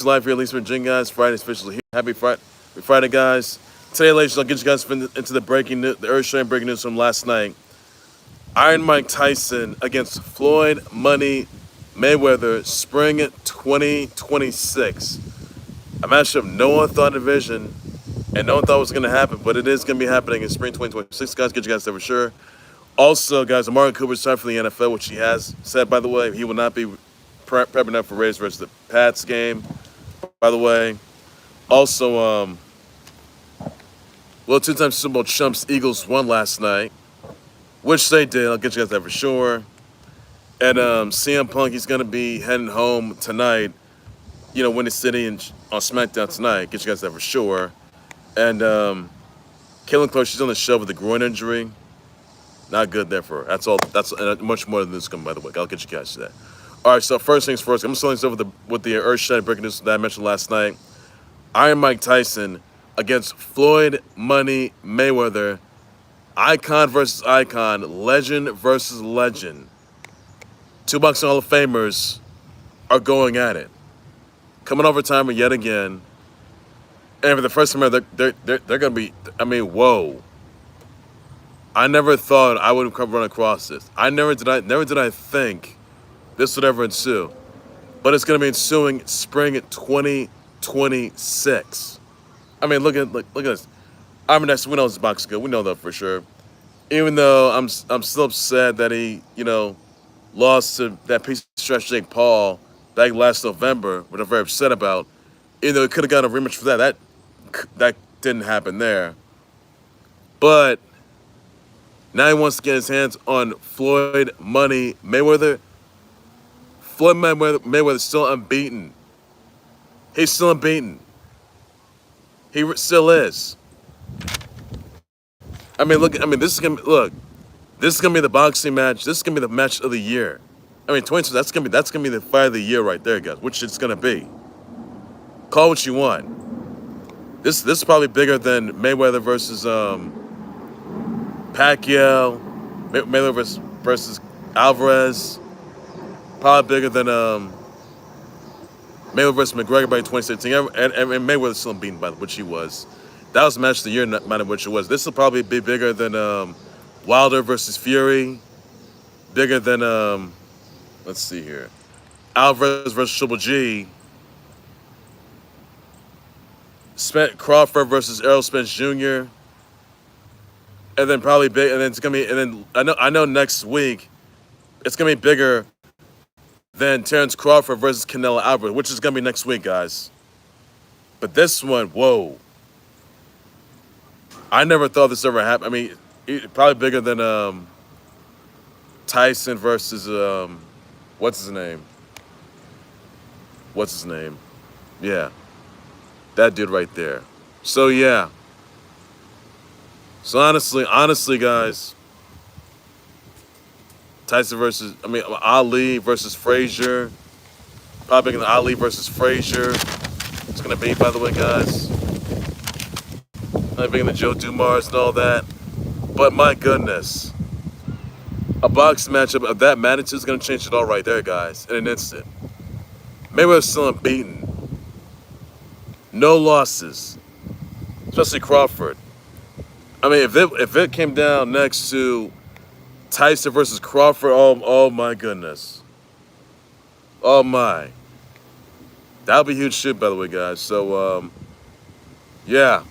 live here, at least Virginia, guys. Friday's officially here. Happy Friday, guys. Today, ladies, I'll get you guys into the breaking news, the earth-shattering breaking news from last night. Iron Mike Tyson against Floyd Money Mayweather, spring 2026. A matchup no one thought in vision, and no one thought was going to happen, but it is going to be happening in spring 2026, guys. Get you guys there for sure. Also, guys, Amari Cooper is time for the NFL, which he has said, by the way. He will not be prepping up for Rays versus the Pats game, by the way. Also, two-time Super Bowl chumps Eagles won last night, which they did. I'll get you guys that for sure. And CM Punk, he's going to be heading home tonight, Windy City and on SmackDown tonight. Get you guys that for sure. And Caitlin Clark, she's on the show with a groin injury. Not good there for her. That's all. That's much more than this coming, by the way. I'll get you guys to that. All right, so first things first. I'm starting this over with the earth-shattering breaking news that I mentioned last night. Iron Mike Tyson against Floyd Money Mayweather. Icon versus icon. Legend versus legend. Two boxing Hall of Famers are going at it. Coming over time yet again. And for the first time ever, they're going to be, whoa. I never thought I would have run across this. Never did I think this would ever ensue. But it's going to be ensuing spring 2026. Look at this. We know this box is good. We know that for sure. Even though I'm still upset that he, lost to that piece of trash Jake Paul back last November, which I'm very upset about. Even though he could have gotten a rematch for that. That didn't happen there. But now he wants to get his hands on Floyd Money Mayweather. Floyd Mayweather's still unbeaten. He's still unbeaten. He still is. This is gonna be the boxing match. This is gonna be the match of the year. That's gonna be the fight of the year right there, guys. Which it's gonna be. Call what you want. This is probably bigger than Mayweather versus Pacquiao, Mayweather versus Alvarez. Probably bigger than Mayweather versus McGregor back in 2016. And Mayweather's still unbeaten, by which he was. That was the match of the year, no matter which it was. This will probably be bigger than Wilder versus Fury. Bigger than, let's see here, Alvarez versus Triple G. Crawford versus Errol Spence Jr. And then probably big, and then it's gonna be, and then I know next week it's gonna be bigger than Terrence Crawford versus Canelo Alvarez, which is gonna be next week, guys. But this one, whoa! I never thought this ever happened. Probably bigger than Tyson versus what's his name? Yeah, that dude right there. So yeah. So honestly, guys, Ali versus Frazier. Probably bigger than Ali versus Frazier. It's gonna be, by the way, guys. Not bigger than Joe Dumars and all that. But my goodness, a boxing matchup of that magnitude is gonna change it all right there, guys, in an instant. Mayweather's still unbeaten. No losses, especially Crawford. If it came down next to Tyson versus Crawford, oh my goodness. Oh my. That would be huge shit, by the way, guys. So, yeah.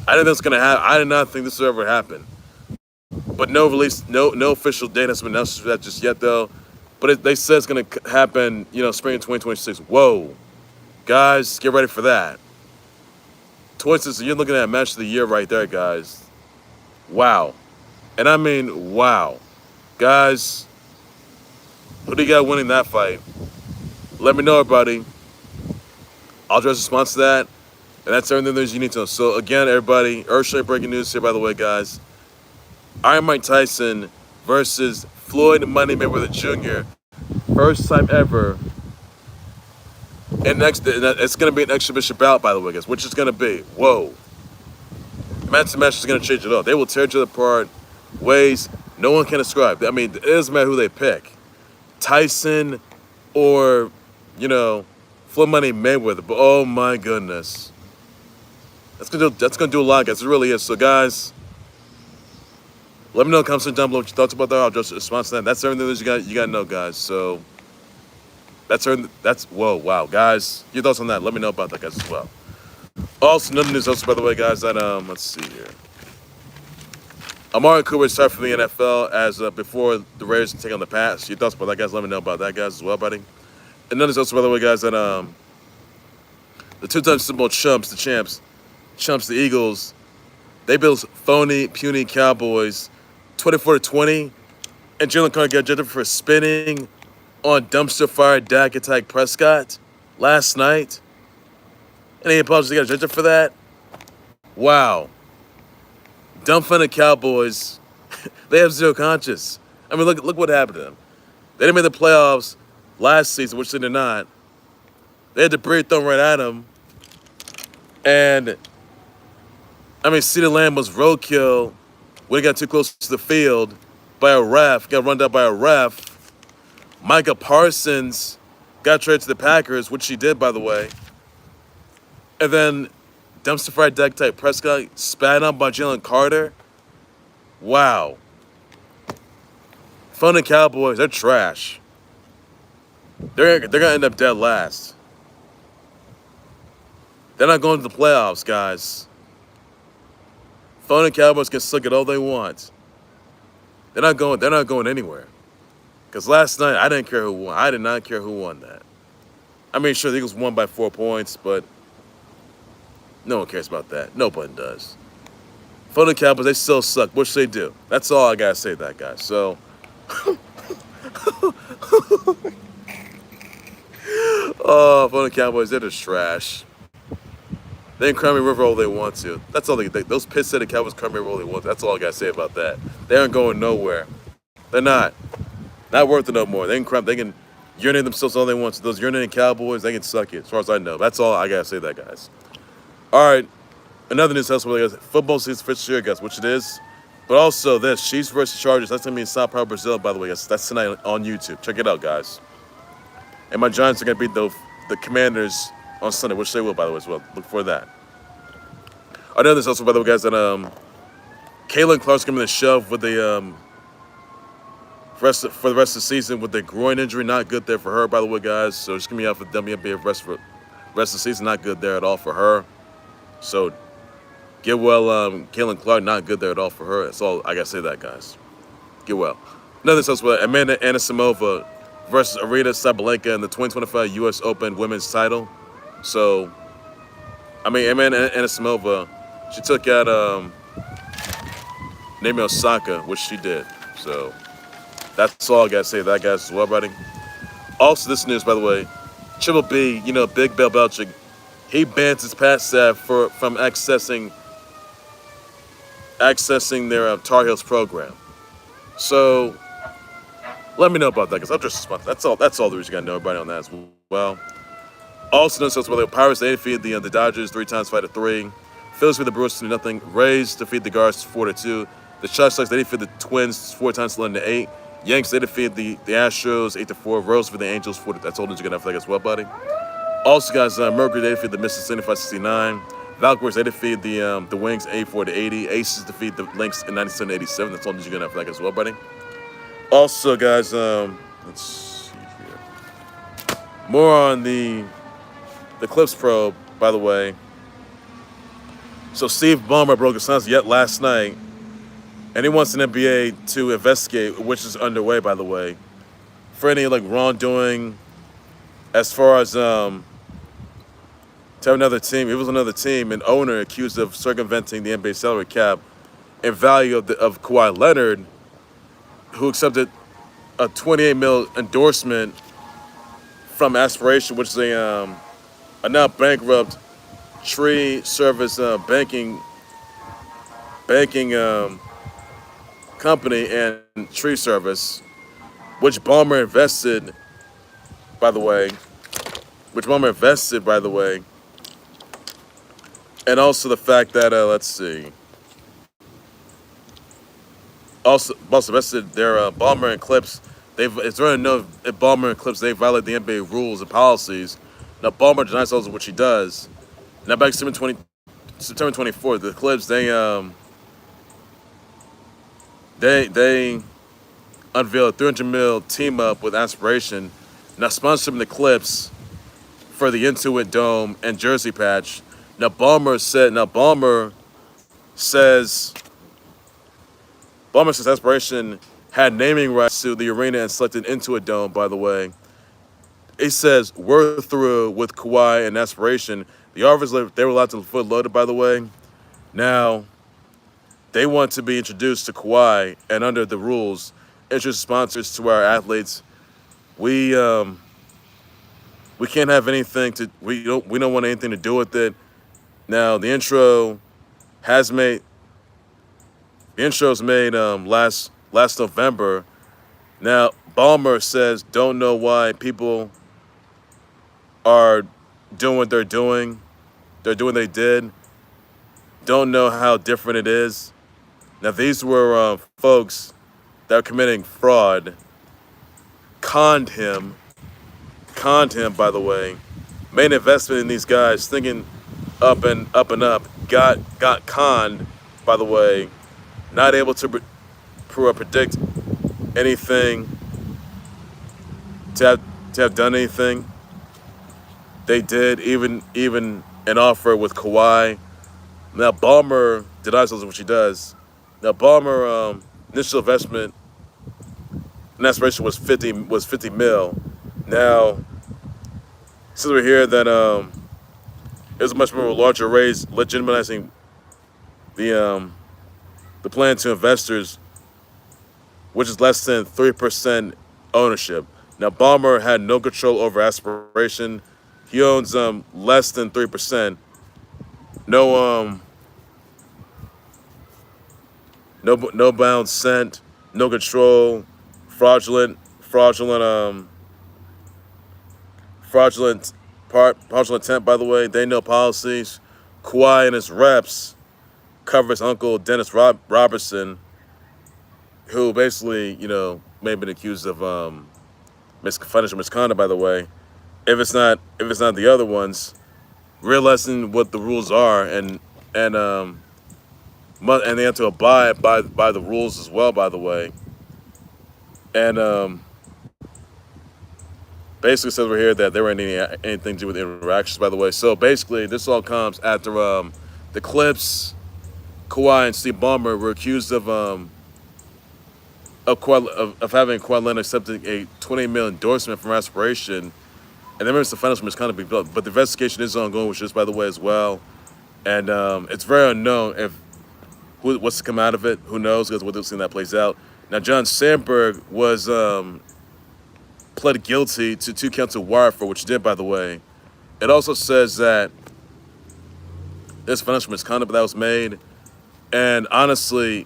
I didn't think it's gonna happen. I did not think this would ever happen. But no official date has been announced for that just yet, though. But they said it's gonna happen, spring of 2026. Whoa. Guys, get ready for that. You're looking at a match of the year right there, guys. Wow. And wow. Guys, who do you got winning that fight? Let me know, everybody. I'll address response to that. And that's everything there's you need to know. So, again, everybody, earth-shattering breaking news here, by the way, guys. Iron Mike Tyson versus Floyd Money Mayweather Jr. First time ever. And it's going to be an exhibition bout, by the way, guys, which is going to be, whoa. Match to match is going to change it all. They will tear each other apart ways no one can describe. It doesn't matter who they pick. Tyson or Floyd money Mayweather. But oh my goodness, that's gonna do a lot, guys. It really is. So guys, let me know in the comments down below what you thoughts about that. I'll just respond to that. That's everything that you got to know, guys. So that's everything. Whoa, wow, guys. Your thoughts on that? Let me know about that, guys, as well. Also, another news, also by the way, guys. That let's see here. Amari Cooper started for the NFL as before the Raiders take on the Pats. Your thoughts about that, guys? Let me know about that, guys, as well, buddy. And notice also, by the way, guys, that the two-time Super Bowl champs, the Eagles, they built phony, puny Cowboys, 24-20, and Jalen Carter got ejected for spinning on dumpster fire Dak attack Prescott last night. And he apologized, he got ejected for that. Wow. Dumbfounded Cowboys, they have zero conscience. I mean, look what happened to them. They didn't make the playoffs last season, which they did not. They had debris thrown right at them. And, I mean, CeeDee Lamb was roadkill when he got too close to the field by a ref, got run down by a ref. Micah Parsons got traded to the Packers, which she did, by the way. And then dumpster fire Dak type Prescott spat on by Jalen Carter. Wow. Phony Cowboys, they're trash. They're gonna end up dead last. They're not going to the playoffs, guys. Phony Cowboys can suck it all they want. They're not going anywhere. Because last night I didn't care who won. I did not care who won that. I mean, sure, the Eagles won by 4 points, but no one cares about that. Nobody does. Phony Cowboys, they still suck, which they do. That's all I gotta say, that guy. So, oh, Phony Cowboys, they're just trash. They can cry me river all they want to. That's all those piss-headed Cowboys cry me river all they want to. That's all I gotta say about that. They aren't going nowhere. They're not worth it no more. They can urinate themselves all they want to. Those urinating Cowboys, they can suck it, as far as I know. That's all I gotta say, that guys. All right, another news house, guys. Football season for sure, guys, which it is. But also this, Chiefs versus Chargers. That's gonna be in Sao Paulo, Brazil, by the way, guys. That's tonight on YouTube. Check it out, guys. And my Giants are gonna beat the Commanders on Sunday, which they will, by the way, as well. Look for that. I know this also, by the way, guys, that Caitlin Clark's gonna be in the shove with the for the rest of the season with the groin injury. Not good there for her, by the way, guys. So she's gonna be out for the WNBA for rest of the season. Not good there at all for her. So get well, Caitlin Clark. Not good there at all for her. That's all I gotta say, that guys. Get well. Another stuff with Amanda Anisimova versus Aryna Sabalenka in the 2025 U.S. Open Women's Title. So, I mean, Amanda Anisimova, she took out Naomi Osaka, which she did. So that's all I gotta say. That guys as well, buddy. Also, this news, by the way, Triple B, Big Bill Belichick, he bans his past staff from accessing their Tarheels program. So let me know about that, because I'm just responsible. That's all the reason you gotta know, everybody, on that as well. Also, notice the Pirates, they defeated the Dodgers 3 times, 5-3. Phillies beat the Brewers 2-0. Rays defeat the Guards 4-2. The ChiSox, they defeated the Twins 4 times, 11-8. Yanks, they defeated the Astros 8-4. Royals for the Angels 4. That's all that you're gonna have for that as well, buddy. Also, guys, Mercury, they defeated the Mississippi 75-69. Valkyries, they defeated the Wings 84-80. Aces defeat the Lynx in 97-87. That's all that you're gonna have for that as well, buddy. Also, guys, let's see here. More on the Clips probe, by the way. So Steve Ballmer broke his silence yet last night, and he wants an NBA to investigate, which is underway, by the way, for any wrongdoing as far as to another team. It was another team, an owner accused of circumventing the NBA salary cap and value of Kawhi Leonard, who accepted a $28 million endorsement from Aspiration, which is a now bankrupt tree service banking company and tree service, which Ballmer invested, by the way. And also the fact that let's see. Also invested their Ballmer and Clips It's already known if Ballmer and Clips they violate the NBA rules and policies. Now Ballmer denies all of what she does. Now back September 24th, the Clips they unveiled a 300 mil team up with Aspiration, now sponsoring the Clips for the Intuit Dome and jersey patch. Now Ballmer says Aspiration had naming rights to the arena and selected Intuit Dome. By the way, he says we're through with Kawhi and Aspiration. The offers they were allowed to foot loaded. By the way, now they want to be introduced to Kawhi, and under the rules, introduce sponsors to our athletes. We can't have anything to we don't want anything to do with it. Now the intro's made last November. Now Ballmer says don't know why people are doing what they're doing. They're doing what they did. Don't know how different it is. Now these were folks that were committing fraud. Conned him, by the way. Made an investment in these guys, thinking up and up. Got conned, by the way. Not able to predict anything, to have done anything. They did, even an offer with Kawhi. Now Ballmer denies what she does. Now Ballmer initial investment and aspiration was 50 mil. Now since we're here that it was a much more larger raise, legitimizing the plan to investors, which is less than 3% ownership. Now Ballmer had no control over Aspiration. He owns less than 3%. No bound cent, no control, fraudulent intent, by the way. They know policies. Kawhi and his reps cover his uncle Dennis Robertson, who basically, may have been accused of financial misconduct, by the way. If it's not the other ones, realizing what the rules are and they have to abide by the rules as well, by the way. And basically says we're here that there weren't anything to do with interactions, by the way. So basically, this all comes after the Clips, Kawhi, and Steve Ballmer were accused of having Kawhi Leonard accepting a $20 million endorsement from Aspiration. And then it's the financial misconduct, but the investigation is ongoing, which is, by the way, as well. And it's very unknown what's to come out of it. Who knows? Because we'll see how that plays out. Now, John Sandberg was pled guilty to 2 counts of wire fraud, which he did, by the way. It also says that there's financial misconduct that was made, and honestly,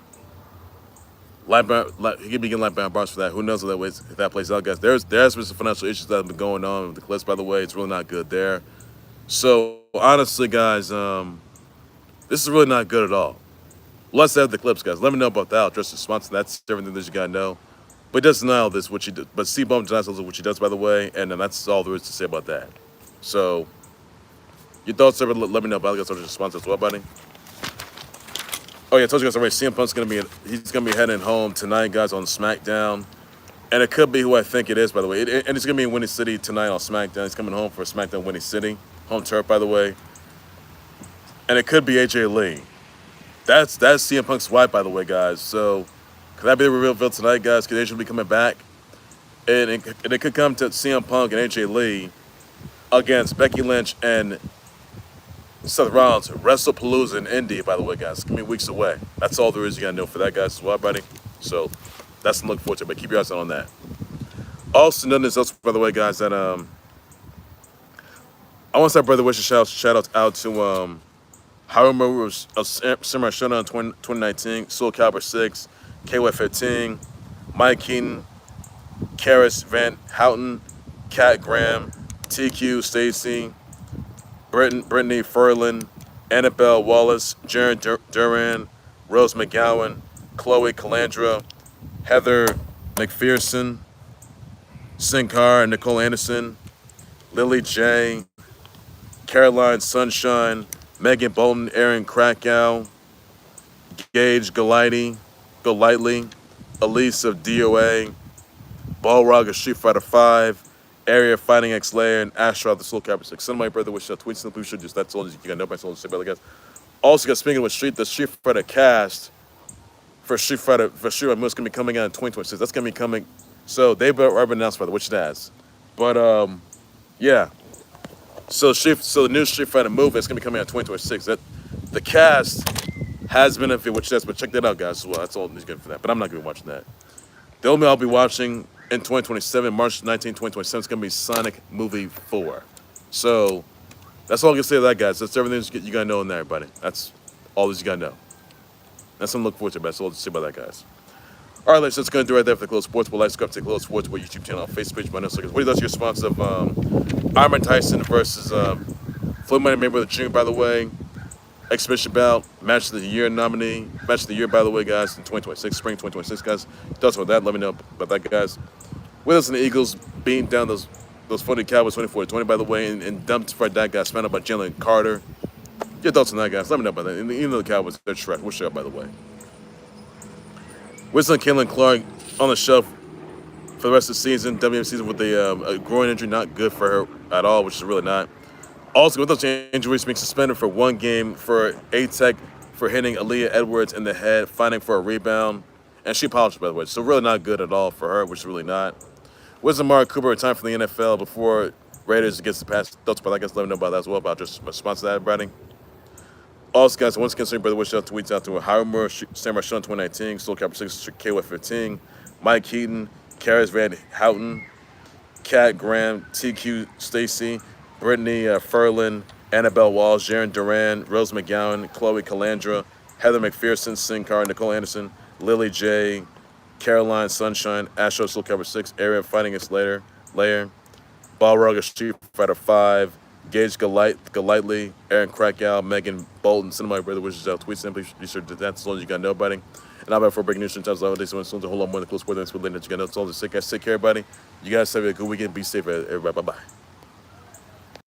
he could be getting like bars for that. Who knows if that plays out, guys? There's been some financial issues that have been going on with the Clips, by the way. It's really not good there. So honestly, guys, this is really not good at all. Let's have the Clips, guys. Let me know about that. I'll address the sponsor. That's everything that you gotta know. But he does deny all this, what she did. But Steve Ballmer denies what she does, by the way, and that's all there is to say about that. So, your thoughts, let me know about it. I'll address the sponsor as well, buddy. Oh yeah, I told you guys already. CM Punk's he's gonna be heading home tonight, guys, on SmackDown, and it could be who I think it is, by the way. And it's gonna be in Windy City tonight on SmackDown. He's coming home for SmackDown Windy City, home turf, by the way. And it could be AJ Lee. That's CM Punk's wife, by the way, guys. So could that be the reveal tonight, guys? Could AJ will be coming back, and it could come to CM Punk and AJ Lee against Becky Lynch and Seth Rollins, WrestlePalooza in Indy, by the way, guys. It's going to be weeks away. That's all there is you got to know for that, guys, as well, buddy. So that's something to look forward to, but keep your eyes on that. Also, nothing else, by the way, guys, that I want to start brother wishes shout out to Haruma Samurai Showdown 2019, Soul Calibur 6, KY 15, Mike Keaton, Karis Van Houten, Kat Graham, TQ Stacy, Brittany Furlan, Annabelle Wallace, Jaron Duran, Rose McGowan, Chloe Calandra, Heather McPherson, Sin Cara, Nicole Anderson, Lily J, Caroline Sunshine, Megan Bolton, Aaron Krakow, Gage Golightly, Elise of DOA, Balrog of Street Fighter 5, Area Fighting X Layer, and Astro of the Soul Capper 6. Send my brother with tweets and should just that's all you got no by say brother guys. Also got speaking with the Street Fighter cast for Street Fighter Moose gonna be coming out in 2026. That's gonna be coming. So they've already announced by the which it has. But yeah. So the new Street Fighter movie is gonna be coming out in 2026. That the cast has been a which that's but check that out guys as well. That's all he's good for that. But I'm not gonna be watching that. The only I'll be watching in 2027, March 19, 2027, it's gonna be Sonic Movie 4. So that's all I can say to that guys. That's everything you gotta know in there, everybody. That's all that you gotta know. That's something to look forward to, that's all to say about that guys. All right, let's go and do right there for the Khalil Sports. We'll subscribe to Khalil Sports YouTube channel, Facebook page, my notes. What are your response of Iron Tyson versus Floyd Mayweather Jr. By the way, exhibition bout, match of the year nominee, match of the year by the way, guys, in 2026, spring 2026, guys. Thoughts about that? Let me know about that, guys. With us in the Eagles beating down those funny Cowboys 24-20, by the way, and dumped for that guy, found out by Jalen Carter. Your thoughts on that, guys? Let me know about that. And even though the Cowboys, they're trash. We'll show up, by the way. Winston Caitlin Clark on the shelf for the rest of the season, WNBA season, with a groin injury, not good for her at all, which is really not. Also, with those injuries, being suspended for 1 game for A-Tech for hitting Aaliyah Edwards in the head, fighting for a rebound. And she apologized, by the way. So really not good at all for her, which is really not. Where's Amari Cooper retiring from the NFL before Raiders gets the pass? Thoughts about that, guys? Let me know about that as well. About just response to that, everybody. Also, guys, once again, brother, wish out tweets out to Howard Samurai Sean 2019, Soul Capper 6, KY15, Mike Heaton, Karis Van Houten, Kat Graham, TQ Stacy, Brittany Furlan, Annabelle Walls, Jaron Duran, Rose McGowan, Chloe Calandra, Heather McPherson, Sin Cara, Nicole Anderson, Lily J, Caroline Sunshine, Astro Soul Cover 6, Area Fighting Its Layer, Balrog Street Fighter 5, Gage Golightly, Aaron Krakow, Megan Bolton, send my brother wishes out. Tweet simply be sure to that's as long as you got nobody. And I'm out for breaking news sometimes I days when to hold on more than close weather and split that you got know. It's all the sick guys. Take care, everybody. You guys have a good weekend. Be safe, everybody. Bye bye.